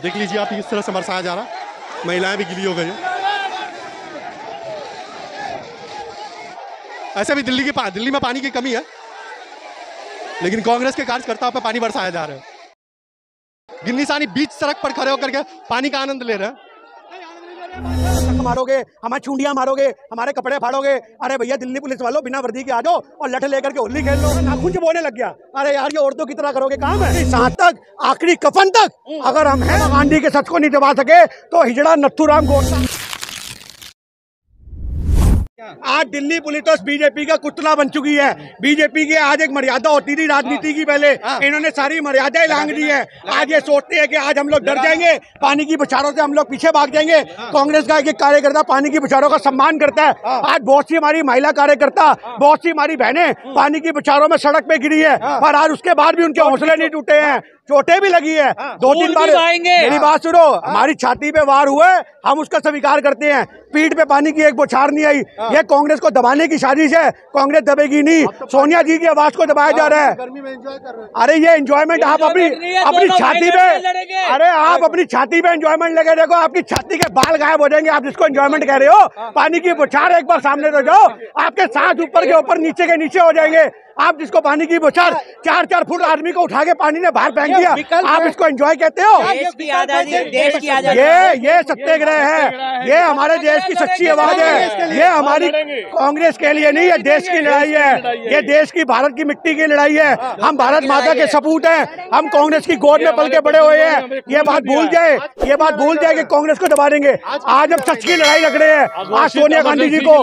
देख लीजिए आप किस तरह से बरसाया जा रहा है, महिलाएं भी गिली हो गई हैं। ऐसे भी दिल्ली में पानी की कमी है, लेकिन कांग्रेस के कार्यकर्ताओं पे पानी बरसाया जा रहा है। गिन्नी सानी बीच सड़क पर खड़े होकर के पानी का आनंद ले रहे हैं। मारोगे, हमारी चूंडियां मारोगे, हमारे कपड़े फाड़ोगे। अरे भैया दिल्ली पुलिस वालों, बिना वर्दी के आ जाओ और लठ लेकर के होली खेल लो। नाखून चबाने लग गया। अरे यार, ये औरतों की तरह करोगे काम है? सांस तक, आखिरी कफन तक अगर हम हैं गांधी के सच को नहीं दबा सके तो हिजड़ा नथुराम गोडसे। आज दिल्ली पुलिस तो बीजेपी का कुतला बन चुकी है। बीजेपी की आज एक मर्यादा होती थी राजनीति की, पहले इन्होंने सारी मर्यादाएं लांघ दी है। आज ये सोचते हैं कि आज हम लोग डर जाएंगे, पानी की बौछारों से हम लोग पीछे भाग जाएंगे। कांग्रेस का एक कार्यकर्ता पानी की बौछारों का सम्मान करता है। आज बहुत सी हमारी महिला कार्यकर्ता, बहुत सी हमारी बहनें पानी की बौछारों में सड़क पे गिरी है, पर आज उसके बाद भी उनके हौसले नहीं टूटे हैं, चोटें भी लगी है। 2-3 बार मेरी बात सुनो, हमारी छाती पे वार हुए, हम उसका स्वीकार करते हैं। पीठ पे पानी की एक बौछार नहीं आई। ये कांग्रेस को दबाने की साजिश है। कांग्रेस दबेगी नहीं। सोनिया जी की आवाज को दबाया जा रहा है। अरे ये एंजॉयमेंट आप अपनी छाती पे, अरे आप अपनी छाती पे एंजॉयमेंट लगे देखो, आपकी छाती के बाल गायब हो जाएंगे। आप जिसको एंजॉयमेंट कह रहे हो, पानी की बौछार एक बार सामने तो जाओ, आपके सांस ऊपर के ऊपर, नीचे के नीचे हो जाएंगे। आप जिसको पानी की बौछार 4-4 फुट आदमी को उठा के पानी ने बाहर फेंक दिया, आप इसको एंजॉय कहते हो? देश की आजादी, देश की आजादी। ये सत्याग्रह है, ये हमारे देश की सच्ची आवाज है। ये हमारी कांग्रेस के लिए नहीं, ये देश की लड़ाई है। ये देश की, भारत की मिट्टी की लड़ाई है। हम भारत माता के सपूत हैं। हम कांग्रेस की गोद में पल के बड़े हुए हैं। ये बात भूल जाए कि कांग्रेस को दबा देंगे। आज हम सच की लड़ाई लड़ रहे हैं। आज सोनिया गांधी जी को,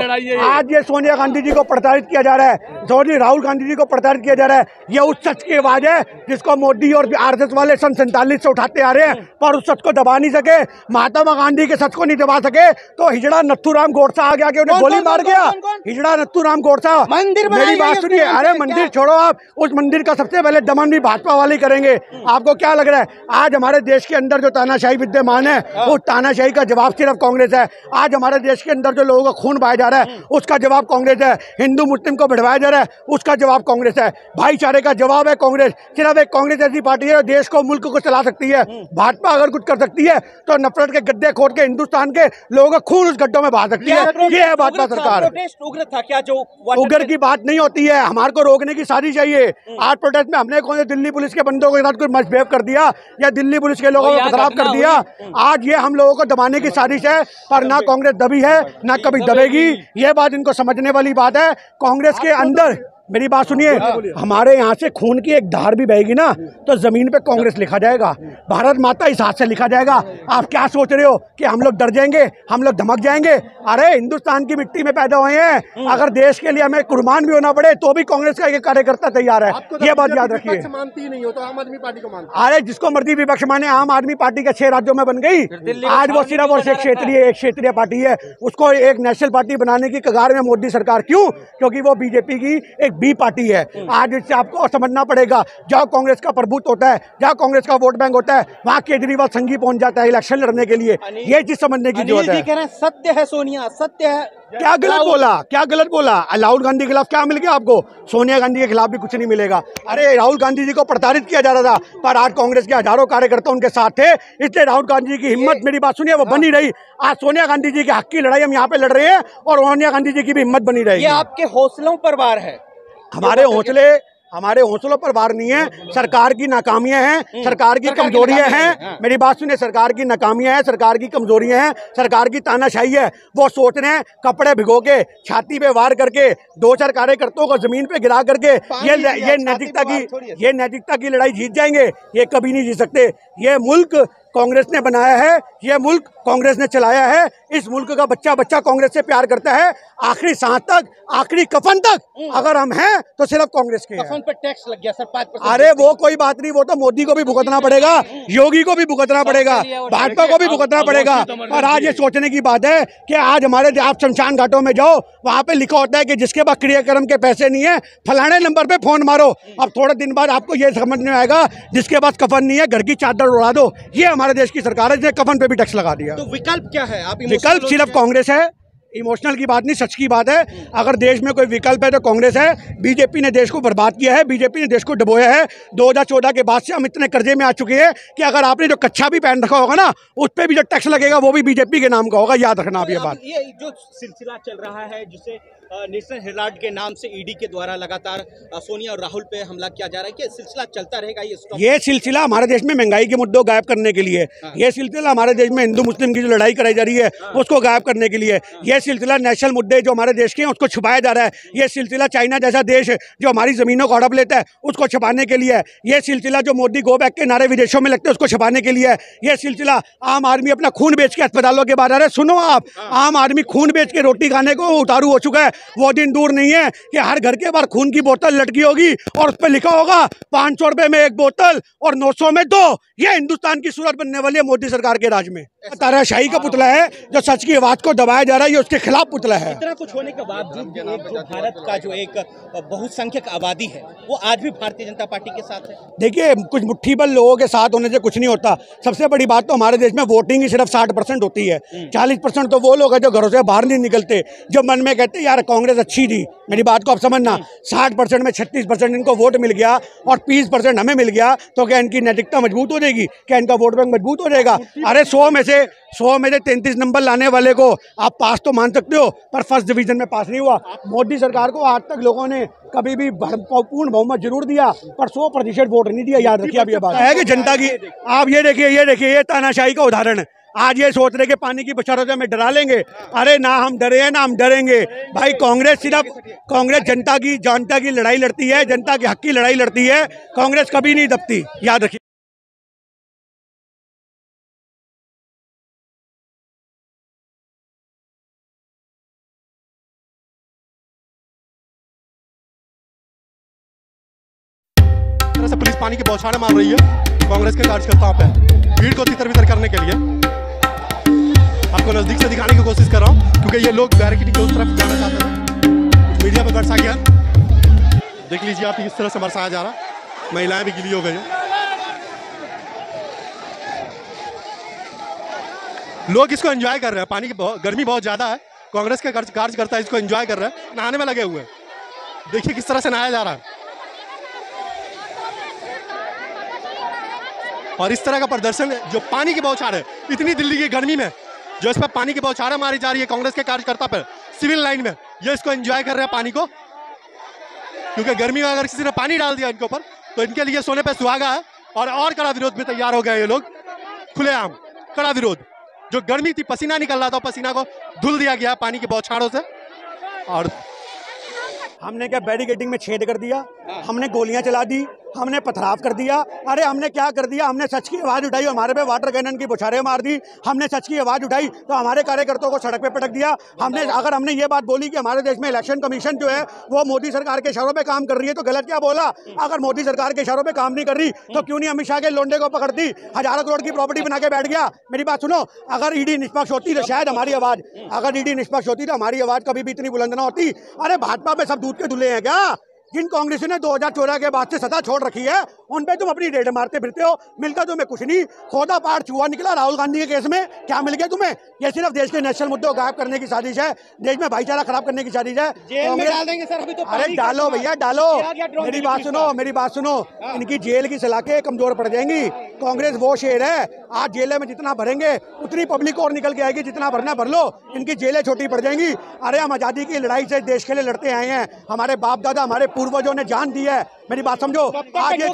आज ये सोनिया गांधी जी को प्रताड़ित किया जा रहा है, राहुल गांधी जी को प्रताड़ित किया जा रहा है। ये उस सच की आवाज है जिसको मोदी और आरएसएस वाले सन 47 से उठाते आ रहे हैं, पर उस सच को दबा नहीं सके। महात्मा गांधी के सच को नहीं दबा सके तो हिजड़ा नथुराम गोडसे आ गया कि उन्हें गोली मार गया। हिजड़ा नथुराम गोडसे मंदिर, मेरी बात सुनिए। अरे मंदिर छोड़ो आप, उस मंदिर का सबसे पहले दमन भी भाजपा वाले करेंगे। आपको क्या लग रहा है? आज हमारे देश के अंदर जो तानाशाही विद्यमान है, उस तानाशाही का जवाब सिर्फ कांग्रेस है। आज हमारे देश के अंदर जो लोगों का खून बहाया जा रहा है, उसका जवाब कांग्रेस है। हिंदू मुस्लिम को भिड़वाया जा रहा है, उसका जवाब कांग्रेस है। भाईचारे का जवाब है कांग्रेस। सिर्फ एक कांग्रेस ऐसी पार्टी है जो देश को, मुल्क को चला सकती है। भाजपा अगर कुछ कर सकती है तो नफरत के गड्ढे खोद के हिंदुस्तान के लोगों का खून उस गड्ढों में बहा सकती है। ये है भाजपा सरकार। उग्र था क्या? जो उग्र की बात नहीं होती है, हमारे को रोकने की साजिश चाहिए। आज प्रोटेस्ट में हमने कौन से दिल्ली पुलिस के बंदों के साथ कोई मिसबिहेव कर दिया या दिल्ली पुलिस के लोगों को खराब कर दिया? आज ये हम लोगों को दबाने की साजिश है, पर ना कांग्रेस दबी है, ना कभी दबेगी। ये बात इनको समझने वाली बात है। कांग्रेस के अंदर, मेरी बात सुनिए, हमारे यहाँ से खून की एक धार भी बहेगी ना तो जमीन पे कांग्रेस लिखा जाएगा, भारत माता इस हाथ से लिखा जाएगा। आप क्या सोच रहे हो कि हम लोग डर जाएंगे, हम लोग धमक जाएंगे? अरे हिंदुस्तान की मिट्टी में पैदा हुए हैं, अगर देश के लिए हमें कुर्बान भी होना पड़े तो भी कांग्रेस का एक कार्यकर्ता तैयार है। ये बात याद रखिए। मानती नहीं हो तो आम आदमी पार्टी को मानती। अरे जिसको मर्जी विपक्ष माने, आम आदमी पार्टी के 6 राज्यों में बन गई। आज वो सिर्फ और एक क्षेत्रीय पार्टी है। उसको एक नेशनल पार्टी बनाने की कगार में मोदी सरकार। क्यों? क्योंकि वो बीजेपी की एक बी पार्टी है। आज इससे आपको समझना पड़ेगा। जहाँ कांग्रेस का प्रभुत्व होता है, जहाँ कांग्रेस का वोट बैंक होता है, वहाँ केजरीवाल संघी पहुंच जाता है इलेक्शन लड़ने के लिए। ये चीज समझने की जरूरत है। कह रहे हैं सत्य है सोनिया, सत्य है। क्या गलत बोला? क्या गलत बोला? राहुल गांधी के खिलाफ क्या मिल गया आपको? सोनिया गांधी के खिलाफ भी कुछ नहीं मिलेगा। अरे राहुल गांधी जी को प्रताड़ित किया जा रहा था, पर आज कांग्रेस के हजारों कार्यकर्ता उनके साथ थे, इसलिए राहुल गांधी जी की हिम्मत, मेरी बात सुनिए, वो बनी रही। आज सोनिया गांधी जी के हक की लड़ाई हम यहाँ पे लड़ रहे हैं और सोनिया गांधी जी की भी हिम्मत बनी रहेगी। ये आपके हौसलों पर वार है। हमारे हौसलों पर वार नहीं है। सरकार की नाकामियां हैं, सरकार की कमजोरियां हैं। मेरी बात सुनिए, सरकार की नाकामियां हैं, सरकार की कमजोरियां हैं, सरकार की तानाशाही है। वो सोच रहे हैं कपड़े भिगो के, छाती पे वार करके, 2-4 कार्यकर्ताओं को जमीन पे गिरा करके ये नैतिकता की लड़ाई जीत जाएंगे। ये कभी नहीं जीत सकते। ये मुल्क कांग्रेस ने बनाया है, ये मुल्क कांग्रेस ने चलाया है। इस मुल्क का बच्चा बच्चा कांग्रेस से प्यार करता है। आखिरी सांस तक, आखिरी कफन तक अगर हम हैं तो सिर्फ कांग्रेस के। कफन पे टैक्स लग गया सर 5%। अरे वो कोई बात नहीं, वो तो मोदी को भी भुगतना पड़ेगा, योगी को भी भुगतना पड़ेगा, भाजपा को भी भुगतना पड़ेगा। और आज ये सोचने की बात है कि आज हमारे, आप शमशान घाटों में जाओ, वहाँ पे लिखा होता है कि जिसके पास क्रियाक्रम के पैसे नहीं है फलाने नंबर पे फोन मारो। अब थोड़े दिन बाद आपको ये समझ में आएगा, जिसके पास कफन नहीं है घर की चादर उड़ा दो। ये हमारे देश की सरकार है जिसने कफन पे भी टैक्स लगा दिया। तो विकल्प क्या है? आप विकल्प सिर्फ कांग्रेस है, इमोशनल की बात नहीं, सच की बात है। अगर देश में कोई विकल्प है तो कांग्रेस है। बीजेपी ने देश को बर्बाद किया है, बीजेपी ने देश को डुबोया है। 2014 के बाद से हम इतने कर्जे में आ चुके हैं कि अगर आपने जो कच्चा भी पहन रखा होगा ना, उस पर भी जो टैक्स लगेगा वो भी बीजेपी के नाम का होगा, याद रखना आप ये बात। ये जो सिलसिला चल रहा है जिसे नेशनल हेराल्ड के नाम से ईडी के द्वारा लगातार सोनिया और राहुल पे हमला किया जा रहा है, कि सिलसिला चलता रहेगा ये सिलसिला हमारे देश में महंगाई के मुद्दों गायब करने के लिए, ये सिलसिला हमारे देश में हिंदू मुस्लिम की जो लड़ाई कराई जा रही है उसको गायब करने के लिए, ये सिलसिला नेशनल मुद्दे जो हमारे देश के हैं उसको छुपाया जा रहा है, ये सिलसिला चाइना जैसा देश जो हमारी जमीनों को हड़प लेता है उसको छुपाने के लिए, ये सिलसिला जो मोदी गो बैक के नारे विदेशों में लगते हैं उसको छुपाने के लिए, ये सिलसिला आम आदमी अपना खून बेच के अस्पतालों के बाहर आ रहे हैं। सुनो आप, आम आदमी खून बेच के रोटी खाने को उतारू हो चुका है। वो दिन दूर नहीं है कि हर घर के बाहर खून की बोतल लटकी होगी और उस पर लिखा होगा 500 रुपए में एक बोतल और 900 में 2। ये हिंदुस्तान की सूरत बनने वाली है मोदी सरकार के राज में। तानाशाही का पुतला है जो सच की आवाज को दबाया जा रहा है, ये उसके खिलाफ पुतला है। इतना कुछ होने के बावजूद भी एक जो भारत का जो एक बहुसंख्यक आबादी है वो आज भी भारतीय जनता पार्टी के साथ है। देखिए, कुछ मुट्ठीबल लोगों के साथ होने से कुछ नहीं होता। सबसे बड़ी बात तो हमारे देश में वोटिंग ही सिर्फ 60% होती है। 40% तो वो लोग हैं जो घरों से बाहर नहीं निकलते, जो मन में कहते यार कांग्रेस अच्छी थी। मेरी बात को आप समझना, 60% में 36% इनको वोट मिल गया और 20% हमें मिल गया तो क्या इनकी नैतिकता मजबूत हो जाएगी? क्या इनका वोट बैंक मजबूत हो जाएगा? अरे 100 में से 33 नंबर लाने वाले को आप पास तो मान सकते हो, पर फर्स्ट डिवीजन में पास नहीं हुआ। मोदी सरकार को आज तक लोगों ने कभी भी पूर्ण बहुमत जरूर दिया पर 100% वोट नहीं दिया। याद रखिए अब ये बात है कि जनता की। आप ये देखिए, ये तानाशाही का उदाहरण है। आज ये सोच रहे कि पानी की बौछारों से हमें डरा लेंगे। अरे ना हम डरे हैं ना हम डरेंगे भाई। कांग्रेस जनता की लड़ाई लड़ती है, जनता के हक की लड़ाई लड़ती है। कांग्रेस कभी नहीं दबती, याद रखिए। से पुलिस पानी की बौछारें मार रही है कांग्रेस के कार्यकर्ताओं पे, भीड़ को तितर-बितर करने के लिए। आपको नजदीक से दिखाने की कोशिश कर रहा हूँ क्योंकि ये लोग बैरिकेड की उस तरफ जाना चाहते हैं। मीडिया पर बरसा गया, देख लीजिए आप किस तरह से बरसाया जा रहा। महिलाएं भी गिली हो गई हैं। लोग इसको एंजॉय कर रहे हैं। पानी की गर्मी बहुत ज्यादा है, कांग्रेस के कार्यकर्ता इसको एंजॉय कर रहे हैं, नहाने में लगे हुए हैं। देखिए किस तरह से नहाया जा रहा है। और इस तरह का प्रदर्शन जो पानी की बौछार है, इतनी दिल्ली की गर्मी में जो इस पर पानी की बौछारें मारी जा रही है कांग्रेस के कार्यकर्ता पर सिविल लाइन में, ये इसको एंजॉय कर रहे हैं पानी को। क्योंकि गर्मी में अगर किसी ने पानी डाल दिया इनके ऊपर तो इनके लिए सोने पे सुहागा है। और कड़ा विरोध में तैयार हो गए ये लोग, खुलेआम कड़ा विरोध। जो गर्मी थी, पसीना निकल रहा था, पसीना को धुल दिया गया पानी की बौछारों से। और हमने क्या बैरिकेडिंग में छेद कर दिया, हमने गोलियां चला दी, हमने पथराव कर दिया। अरे हमने क्या कर दिया? हमने सच की आवाज उठाई, हमारे पे वाटर कैनन की बौछारें मार दी। हमने सच की आवाज उठाई तो हमारे कार्यकर्ताओं को सड़क पे पटक दिया। हमने ये बात बोली कि हमारे देश में इलेक्शन कमीशन जो है वो मोदी सरकार के इशारों पे काम कर रही है, तो गलत क्या बोला? अगर मोदी सरकार के इशारों पे काम नहीं कर रही तो क्यों नहीं अमित शाह के लोंडे को पकड़ती, हजारों करोड़ की प्रॉपर्टी बना के बैठ गया। मेरी बात सुनो, अगर ईडी निष्पक्ष होती तो शायद हमारी आवाज कभी भी इतनी बुलंद ना होती। अरे भाजपा में सब दूध के धुले हैं क्या? जिन कांग्रेस ने 2014 के बाद से सत्ता छोड़ रखी है उन पे तुम अपनी रेड मारते फिरते हो, मिलता तुम्हें कुछ नहीं। खोदा पार छुआ निकला राहुल गांधी के केस में, क्या मिल गया तुम्हें? ये सिर्फ देश के नेशनल मुद्दों को गायब करने की साजिश है, देश में भाईचारा खराब करने की साजिश है। जेल में डाल देंगे सर अभी तो। अरे डालो भैया डालो, मेरी बात सुनो। इनकी जेल की सलाखें कमजोर पड़ जाएंगी। कांग्रेस वो शेर है, आज जेलें में जितना भरेंगे उतनी पब्लिक और निकल के आएगी, जितना भरना भर लो, इनकी जेलें छोटी पड़ जाएंगी। अरे हम आजादी की लड़ाई से देश के लिए लड़ते आए हैं, हमारे बाप दादा हमारे पूर्वजों ने जान दी है। मेरी बात समझो, आज ये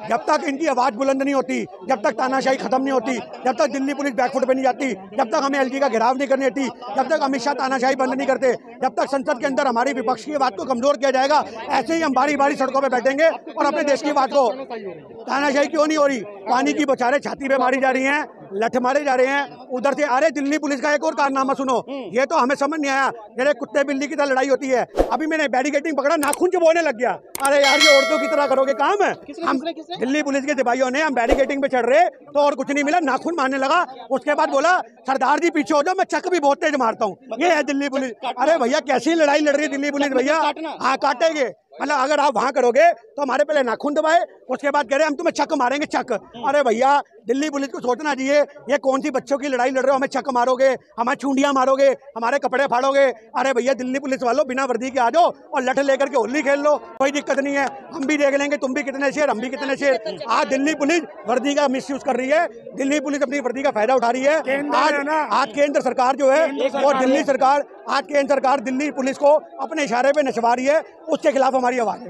जब तक इनकी आवाज बुलंद नहीं होती, जब तक तानाशाही खत्म नहीं होती, जब तक दिल्ली पुलिस बैकफुट पे नहीं जाती, जब तक हमें एलजी का घेराव नहीं करनी होती, जब तक अमित शाह तानाशाही बंद नहीं करते, जब तक संसद के अंदर हमारी विपक्ष की बात को कमजोर किया जाएगा, ऐसे ही हम बारी बारी सड़कों पर बैठेंगे और अपने देश की बात को। तानाशाही क्यों नहीं हो रही? पानी की बौछारें छाती पे मारी जा रही हैं, लठ मारे जा रहे हैं उधर से। अरे दिल्ली पुलिस का एक और कारनामा सुनो, ये तो हमें समझ नहीं आया। जैसे कुत्ते बिल्ली की तरह लड़ाई होती है। अभी मैंने बैरिकेडिंग पकड़ा, नाखून चुभोने लग गया। अरे यार ये औरतों की तरह करोगे काम है? हम दिल्ली पुलिस के सिपाहियों ने, हम बैरिकेडिंग पे चढ़ रहे तो और कुछ नहीं मिला, नाखून मारने लगा। उसके बाद बोला सरदार जी पीछे हो जाओ, मैं चक भी बहुत तेज मारता हूँ। ये है दिल्ली पुलिस। अरे भैया कैसी लड़ाई लड़ रही है दिल्ली पुलिस भैया। हाँ काटेंगे, मतलब अगर आप वहां करोगे तो हमारे पहले नाखून दबाए, उसके बाद कह रहे हम तुम्हें चक मारेंगे चक। अरे भैया दिल्ली पुलिस को सोचना चाहिए, ये कौन सी बच्चों की लड़ाई लड़ रहे हो, हमें चक मारोगे, हमें चूंडियां मारोगे, हमारे कपड़े फाड़ोगे। अरे भैया दिल्ली पुलिस वालों, बिना वर्दी के आ जाओ और लठ लेकर के होली खेल लो, कोई दिक्कत नहीं है। हम भी देख लेंगे तुम भी कितने शेर, हम भी कितने शेर। आज दिल्ली पुलिस वर्दी का मिसयूज कर रही है, दिल्ली पुलिस अपनी वर्दी का फायदा उठा रही है। आज केंद्र सरकार जो है वो दिल्ली सरकार, आज केंद्र सरकार दिल्ली पुलिस को अपने इशारे पे नचवा रही है, उसके खिलाफ हमारी आवाज है।